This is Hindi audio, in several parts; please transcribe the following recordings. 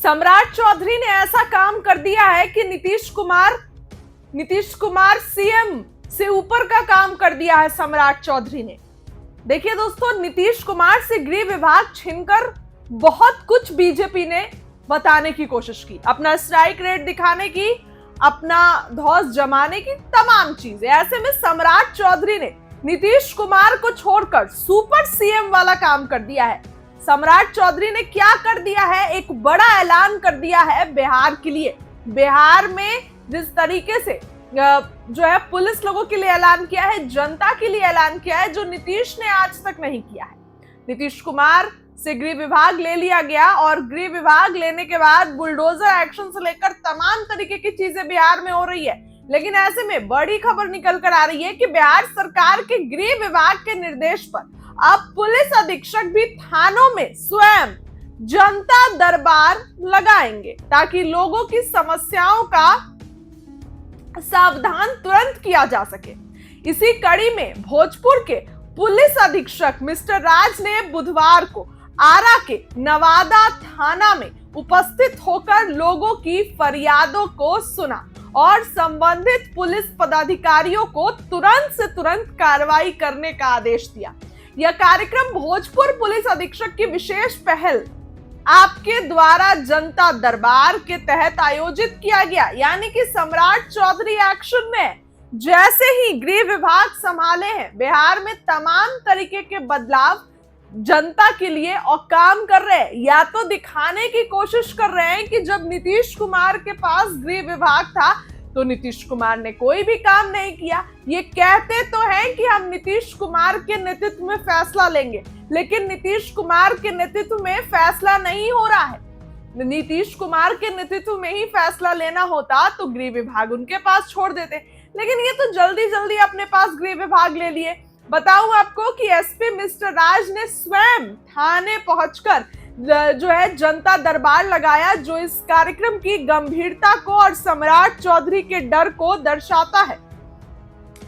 सम्राट चौधरी ने ऐसा काम कर दिया है कि नीतीश कुमार सीएम से ऊपर का काम कर दिया है सम्राट चौधरी ने। देखिए दोस्तों, नीतीश कुमार से गृह विभाग छीनकर बहुत कुछ बीजेपी ने बताने की कोशिश की, अपना स्ट्राइक रेट दिखाने की, अपना धौस जमाने की, तमाम चीजें। ऐसे में सम्राट चौधरी ने नीतीश कुमार को छोड़कर सुपर सीएम वाला काम कर दिया है। सम्राट चौधरी ने क्या कर दिया है, एक बड़ा ऐलान कर दिया है बिहार के लिए। बिहार में जिस तरीके से जो है पुलिस लोगों के लिए ऐलान किया है, जनता के लिए ऐलान किया है, जो नीतीश ने आज तक नहीं किया है। नीतीश कुमार से गृह विभाग ले लिया गया और गृह विभाग लेने के बाद बुलडोजर एक्शन से लेकर तमाम तरीके की चीजें बिहार में हो रही है। लेकिन ऐसे में बड़ी खबर निकल कर आ रही है कि बिहार सरकार के गृह विभाग के निर्देश पर अब पुलिस अधीक्षक भी थानों में स्वयं जनता दरबार लगाएंगे, ताकि लोगों की समस्याओं का समाधान तुरंत किया जा सके। इसी कड़ी में भोजपुर के पुलिस अधीक्षक मिस्टर राज ने बुधवार को आरा के नवादा थाना में उपस्थित होकर लोगों की फरियादों को सुना और संबंधित पुलिस पदाधिकारियों को तुरंत से तुरंत कार्रवाई करने का आदेश दिया। यह कार्यक्रम भोजपुर पुलिस अधीक्षक की विशेष पहल आपके द्वारा जनता दरबार के तहत आयोजित किया गया। यानी कि सम्राट चौधरी एक्शन में जैसे ही गृह विभाग संभाले हैं, बिहार में तमाम तरीके के बदलाव जनता के लिए और काम कर रहे हैं। या तो दिखाने की कोशिश कर रहे हैं कि जब नीतीश कुमार के पास गृह विभाग था तो नीतीश कुमार ने कोई भी काम नहीं किया। ये कहते तो हैं कि हम नीतीश कुमार के नेतृत्व में फैसला लेंगे, लेकिन नीतीश कुमार के नेतृत्व में फैसला नहीं हो रहा है। नीतीश कुमार के नेतृत्व में ही फैसला लेना होता तो गृह विभाग उनके पास छोड़ देते, लेकिन ये तो जल्दी जल्दी अपने पास गृह विभाग ले लिए। बताऊं आपको कि एसपी मिस्टर राज ने स्वयं थाने पहुंचकर जो है जनता दरबार लगाया, जो इस कार्यक्रम की गंभीरता को और सम्राट चौधरी के डर को दर्शाता है।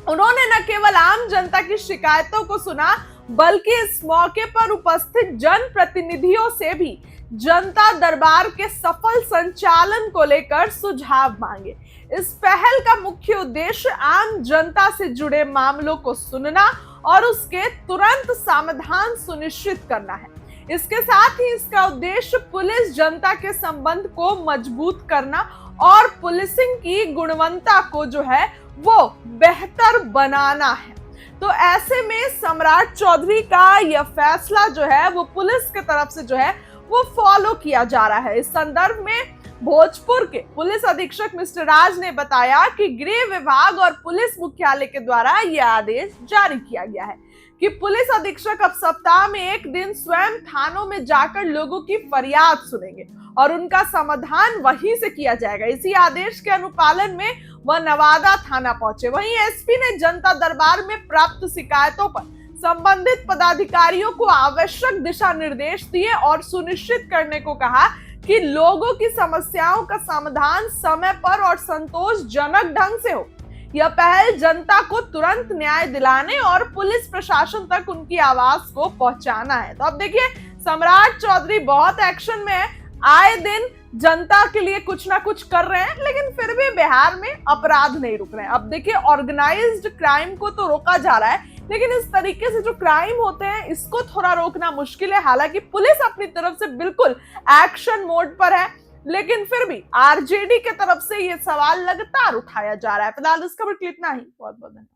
उन्होंने न केवल आम जनता की शिकायतों को सुना, बल्कि इस मौके पर उपस्थित जनप्रतिनिधियों से भी जनता दरबार के सफल संचालन को लेकर सुझाव मांगे। इस पहल का मुख्य उद्देश्य आम जनता से जुड़े मामलों को सुनना और उसके तुरंत समाधान सुनिश्चित करना है। इसके साथ ही इसका उद्देश्य पुलिस जनता के संबंध को मजबूत करना और पुलिसिंग की गुणवत्ता को जो है वो बेहतर बनाना है। तो ऐसे में सम्राट चौधरी का यह फैसला जो है वो पुलिस की तरफ से जो है वो फॉलो किया जा रहा है। इस संदर्भ में भोजपुर के पुलिस अधीक्षक मिस्टर राज ने बताया कि गृह विभाग और पुलिस मुख्यालय के द्वारा यह आदेश जारी किया गया है कि पुलिस अधीक्षक अब सप्ताह में एक दिन स्वयं थानों में जाकर लोगों की फरियाद सुनेंगे और उनका समाधान वहीं से किया जाएगा। इसी आदेश के अनुपालन में वह नवादा थाना पहुंचे। वहीं एसपी ने जनता दरबार में प्राप्त शिकायतों पर संबंधित पदाधिकारियों को आवश्यक दिशा निर्देश दिए और सुनिश्चित करने को कहा कि लोगों की समस्याओं का समाधान समय पर और संतोषजनक ढंग से हो। यह पहल जनता को तुरंत न्याय दिलाने और पुलिस प्रशासन तक उनकी आवाज को पहुंचाना है। तो अब देखिए, सम्राट चौधरी बहुत एक्शन में है, आए दिन जनता के लिए कुछ ना कुछ कर रहे हैं, लेकिन फिर भी बिहार में अपराध नहीं रुक रहे हैं। अब देखिए, ऑर्गेनाइज्ड क्राइम को तो रोका जा रहा है, लेकिन इस तरीके से जो क्राइम होते हैं इसको थोड़ा रोकना मुश्किल है। हालांकि पुलिस अपनी तरफ से बिल्कुल एक्शन मोड पर है, लेकिन फिर भी आरजेडी के तरफ से ये सवाल लगातार उठाया जा रहा है। फिलहाल इस खबर के लिए इतना ही। बहुत बहुत धन्यवाद।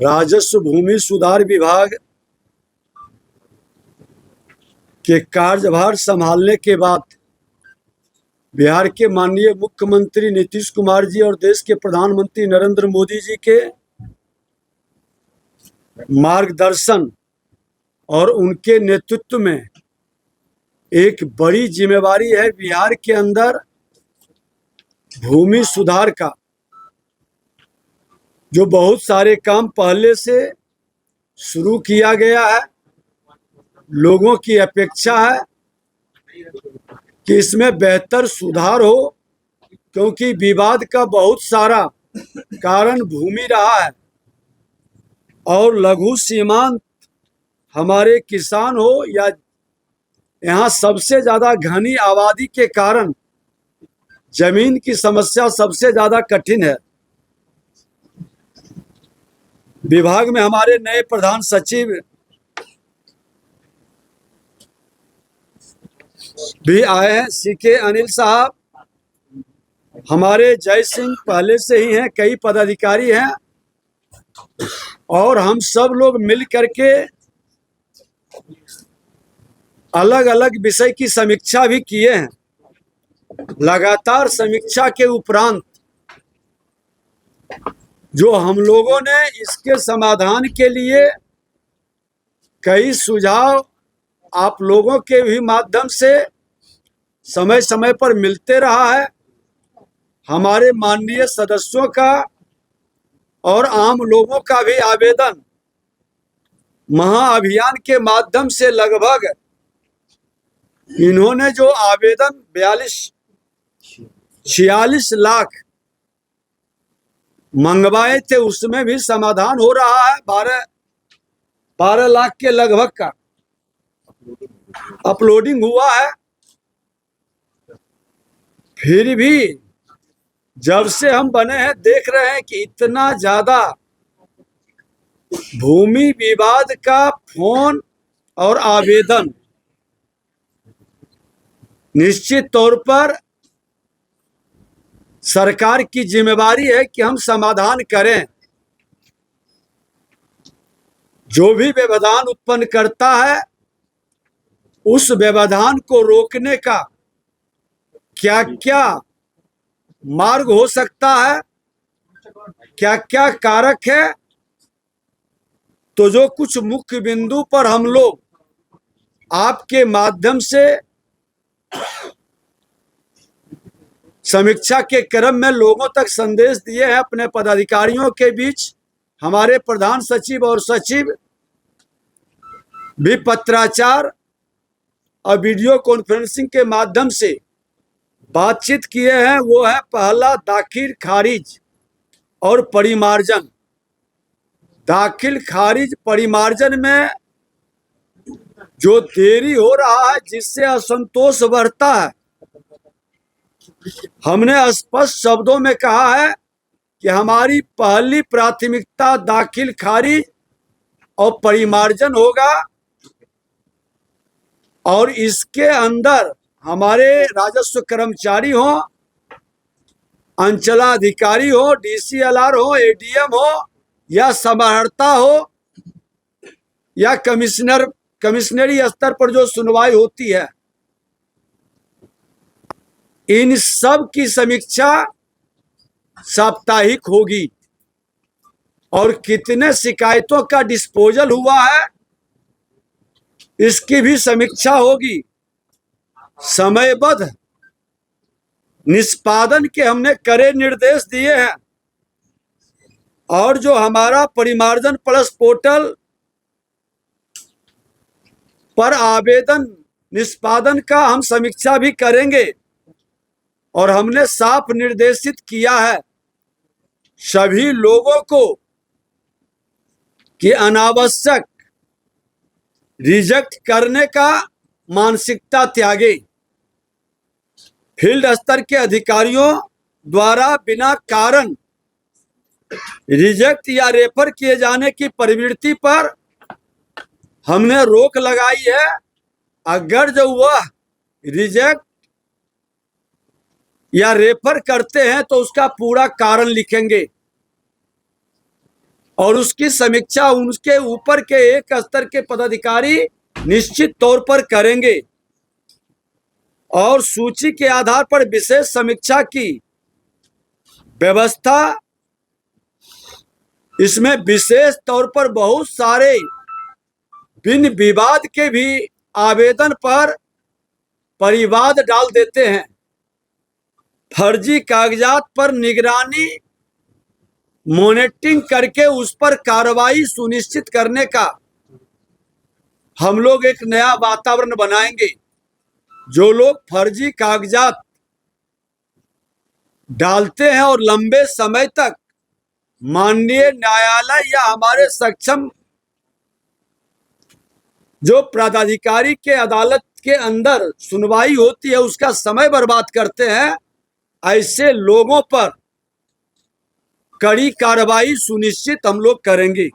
राजस्व भूमि सुधार विभाग के कार्यभार संभालने के बाद बिहार के माननीय मुख्यमंत्री नीतीश कुमार जी और देश के प्रधानमंत्री नरेंद्र मोदी जी के मार्गदर्शन और उनके नेतृत्व में एक बड़ी जिम्मेवारी है बिहार के अंदर भूमि सुधार का। जो बहुत सारे काम पहले से शुरू किया गया है, लोगों की अपेक्षा है कि इसमें बेहतर सुधार हो, क्योंकि विवाद का बहुत सारा कारण भूमि रहा है और लघु सीमांत हमारे किसान हो या यहाँ सबसे ज्यादा घनी आबादी के कारण जमीन की समस्या सबसे ज्यादा कठिन है। विभाग में हमारे नए प्रधान सचिव भी आए हैं, सीके अनिल साहब। हमारे जय सिंह पहले से ही हैं, कई पदाधिकारी हैं और हम सब लोग मिल करके अलग अलग विषय की समीक्षा भी किए हैं। लगातार समीक्षा के उपरांत जो हम लोगों ने इसके समाधान के लिए कई सुझाव आप लोगों के भी माध्यम से समय समय पर मिलते रहा है। हमारे माननीय सदस्यों का और आम लोगों का भी आवेदन महाअभियान के माध्यम से लगभग इन्होंने जो आवेदन 46 लाख मंगवाए थे उसमें भी समाधान हो रहा है। 12 लाख के लगभग का अपलोडिंग हुआ है। फिर भी जब से हम बने हैं देख रहे हैं कि इतना ज्यादा भूमि विवाद का फोन और आवेदन निश्चित तौर पर सरकार की जिम्मेवारी है कि हम समाधान करें। जो भी व्यवधान उत्पन्न करता है उस व्यवधान को रोकने का क्या क्या मार्ग हो सकता है, क्या क्या कारक है, तो जो कुछ मुख्य बिंदु पर हम लोग आपके माध्यम से समीक्षा के क्रम में लोगों तक संदेश दिए हैं। अपने पदाधिकारियों के बीच हमारे प्रधान सचिव और सचिव भी पत्राचार और वीडियो कॉन्फ्रेंसिंग के माध्यम से बातचीत किए हैं। वो है पहला दाखिल खारिज और परिमार्जन। दाखिल खारिज परिमार्जन में जो देरी हो रहा है जिससे असंतोष बढ़ता है, हमने स्पष्ट शब्दों में कहा है कि हमारी पहली प्राथमिकता दाखिल खारिज और परिमार्जन होगा और इसके अंदर हमारे राजस्व कर्मचारी हो, अंचलाधिकारी हो, डीसीएलआर हो, एडीएम हो या समाहर्ता हो या कमिश्नरी स्तर पर जो सुनवाई होती है, इन सब की समीक्षा साप्ताहिक होगी और कितने शिकायतों का डिस्पोजल हुआ है इसकी भी समीक्षा होगी। समयबद्ध निष्पादन के हमने कड़े निर्देश दिए हैं और जो हमारा परिमार्जन प्लस पोर्टल पर आवेदन निष्पादन का हम समीक्षा भी करेंगे और हमने साफ निर्देशित किया है सभी लोगों को कि अनावश्यक रिजेक्ट करने का मानसिकता त्यागे। फील्ड स्तर के अधिकारियों द्वारा बिना कारण रिजेक्ट या रेफर किए जाने की प्रवृत्ति पर हमने रोक लगाई है। अगर जो वह रिजेक्ट या रेफर करते हैं तो उसका पूरा कारण लिखेंगे और उसकी समीक्षा उनके ऊपर के एक स्तर के पदाधिकारी निश्चित तौर पर करेंगे और सूची के आधार पर विशेष समीक्षा की व्यवस्था। इसमें विशेष तौर पर बहुत सारे बिन विवाद के भी आवेदन पर परिवाद डाल देते हैं। फर्जी कागजात पर निगरानी मॉनिटरिंग करके उस पर कार्रवाई सुनिश्चित करने का हम लोग एक नया वातावरण बनाएंगे। जो लोग फर्जी कागजात डालते हैं और लंबे समय तक माननीय न्यायालय या हमारे सक्षम जो पदाधिकारी के अदालत के अंदर सुनवाई होती है उसका समय बर्बाद करते हैं, ऐसे लोगों पर कड़ी कार्रवाई सुनिश्चित हम लोग करेंगे।